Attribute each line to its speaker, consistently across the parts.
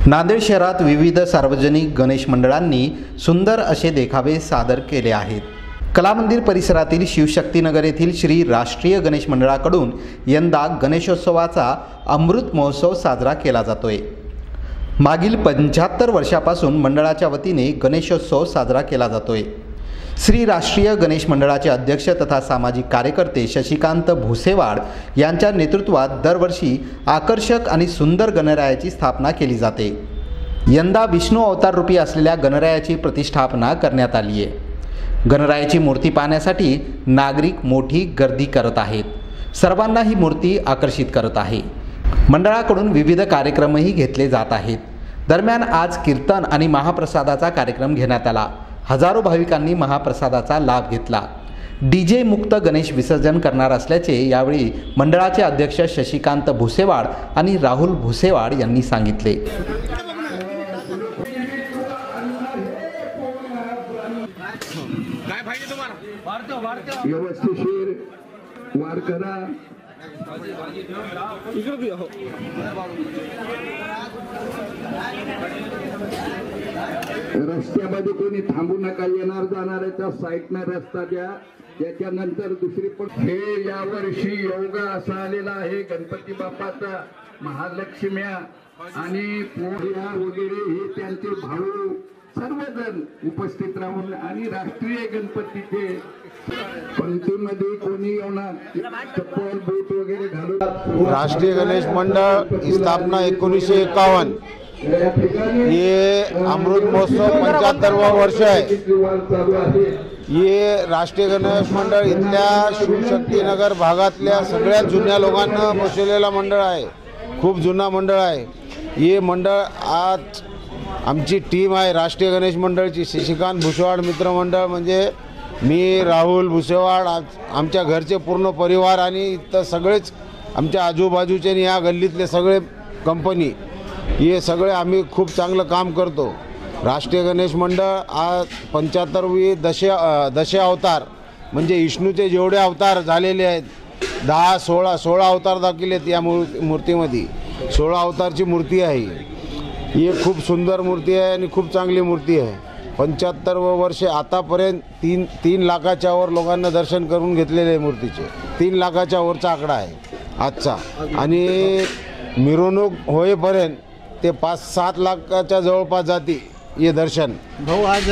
Speaker 1: नांदेड शहरात विविध सार्वजनिक गणेश मंडळांनी सुंदर असे देखावे सादर केले आहेत। कलामंदिर परिसरातील शिवशक्तीनगर येथील श्री राष्ट्रीय गणेश मंडळाकडून यंदा गणेशोत्सवाचा अमृत महोत्सव साजरा केला जातोय। मागील 75 वर्षापासून मंडळाच्या वतीने गणेशोत्सव साजरा केला जातोय। श्री राष्ट्रीय गणेश मंडळाचे अध्यक्ष तथा सामाजिक कार्यकर्ते शशिकांत भुसेवाड यांच्या नेतृत्वात दरवर्षी आकर्षक आणि सुंदर गणरायाची स्थापना केली जाते। यंदा विष्णू अवतार रूपी असलेल्या गणरायाची प्रतिष्ठापना करण्यात आली आहे। गणरायाची मूर्ती पाहण्यासाठी नागरिक मोठी गर्दी करत आहेत। सर्वांना ही मूर्ती आकर्षित करत आहे। मंडळाकडून विविध कार्यक्रमही घेतले जात आहेत। दरम्यान आज कीर्तन आणि महाप्रसादाचा कार्यक्रम घेण्यात आला। हजारो भाविकांनी महाप्रसादाचा लाभ घेतला। डीजे मुक्त गणेश विसर्जन करणार असल्याचे यावेळी मंडळाचे अध्यक्ष शशिकांत भुसेवाड आणि राहुल भुसेवाड यांनी सांगितले।
Speaker 2: व्यवस्थिशीर वार करा। रस्त्यामध्ये कोणी थांबू नका। येणार जाणाऱ्याच्या साईडने रस्ता द्या। त्याच्यानंतर दुसरी पण हे यावर्षी योगा असा आलेला आहे गणपती बाप्पाचा। महालक्ष्म्या आणि पोळ्या वगैरे हे त्यांचे भाऊ सर्वजण उपस्थित राहून आणि राष्ट्रीय गणपतीचे पंक्तीमध्ये कोणी येणार चप्पल बूट वगैरे घालून।
Speaker 3: राष्ट्रीय गणेश मंडळ की स्थापना 1951। ये अमृत महोत्सव 75वां वर्ष है। ये राष्ट्रीय गणेश मंडळ इथल्या शिवशक्तीनगर भागातल्या सगळ्यात जुन्या लोकांना बसवलेला मंडळ आहे। खूप जुना मंडळ आहे। ये मंडळ आज आमची टीम आहे राष्ट्रीय गणेश मंडळची। शशिकांत भुसेवाड मित्र मंडळ म्हणजे मी, राहुल भुसेवाड, आमच्या घरचे पूर्ण परिवार आणि इथं सगळेच आमच्या आजूबाजूचे आणि या गल्लीतले सगळे कंपनी हे सगळे आम्ही खूप चांगलं काम करतो। राष्ट्रीय गणेश मंडळ आज 75वी दशे अवतार म्हणजे विष्णूचे जेवढे अवतार झालेले आहेत 16 अवतार दाखवलेत या मूर्तीमध्ये। 16 अवतारची मूर्ती आहे। ही खूप सुंदर मूर्ती आहे आणि खूप चांगली मूर्ती आहे। 75 वर्षे आतापर्यंत 3 लाखाच्या वर लोकांना दर्शन करून घेतलेले आहे मूर्तीचे। 3 लाखाच्या वरचा आकडा आहे आजचा आणि मिरवणूक होईपर्यंत ते 5-7 लाखाच्या जवळपास जाते हे दर्शन।
Speaker 1: भाऊ आज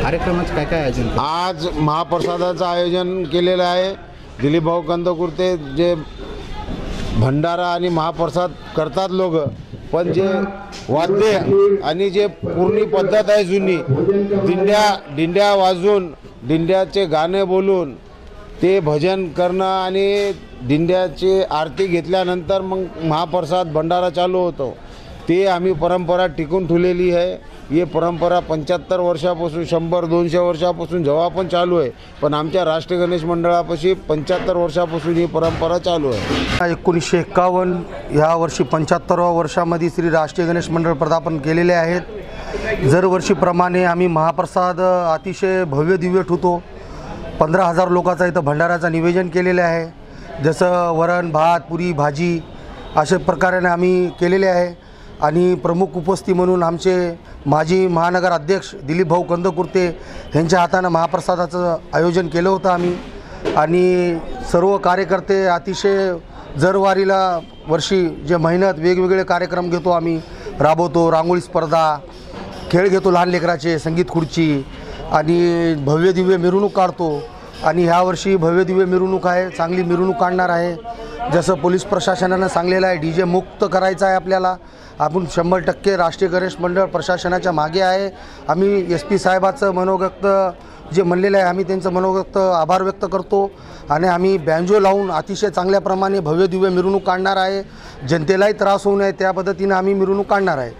Speaker 1: कार्यक्रमाचं काय आयोजन?
Speaker 3: आज महाप्रसादाचं आयोजन केलेलं आहे। दिलीप भाऊ कंदकुर्ते जे भंडारा आणि महाप्रसाद करतात लोक, पण जे वाद्य आणि जे पूर्ण पद्धत आहे जुनी दिंड्या वाजवून दिंड्याचे गाणे बोलून ते भजन करणं आणि दिंड्याची आरती घेतल्यानंतर मग महाप्रसाद भंडारा चालू होतो। ते आम्ही परंपरा टिकून ठेवलेली आहे। ही परंपरा 75 वर्षापासून 100-200 वर्षापासून जेव्हा पण चालू आहे, पण आमच्या राष्ट्रीय गणेश मंडळापाशी 75 वर्षापासून ही परंपरा चालू आहे।
Speaker 4: 1951 ह्या वर्षी 75व्या वर्षामध्ये श्री राष्ट्रीय गणेश मंडळ पदार्पण केलेले आहेत। दरवर्षीप्रमाणे आम्ही महाप्रसाद अतिशय भव्य दिव्य ठेवतो। 15,000 लोकांचा इथं भंडाराचं नियोजन केलेलं आहे। जसं वरण भात पुरी भाजी अशा प्रकाराने आम्ही केलेले आहे। आणि प्रमुख उपस्थिती म्हणून आमचे माजी महानगर अध्यक्ष दिलीप भाऊ कंदकुर्ते यांच्या हातानं महाप्रसादाचं आयोजन केलं होतं आम्ही। आणि सर्व कार्यकर्ते अतिशय दरवारीला वर्षी जे मेहनत वेगवेगळे कार्यक्रम घेतो आम्ही राबवतो। रांगोळी स्पर्धा, खेळ घेतो लहान लेकराचे, संगीत खुर्ची आणि भव्य दिव्य मिरवणूक काढतो। आणि ह्या वर्षी भव्य दिव्य मिरवणूक आहे, चांगली मिरवणूक काढणार आहे। जसं पोलीस प्रशासनानं सांगलेलं आहे डीजे मुक्त करायचं आहे आपल्याला। आपण 100% राष्ट्रीय गणेश मंडळ प्रशासनाच्या मागे आहे। आम्ही SP साहेबाचं मनोगत जे म्हणलेलं आहे आम्ही त्यांचं मनोगत आभार व्यक्त करतो। आणि आम्ही बँजो लावून अतिशय चांगल्या प्रमाणे भव्य दिव्य मिरवणूक काढणार आहे। जनतेलाही त्रास होऊ नये त्या पद्धतीने आम्ही मिरवणूक काढणार आहे।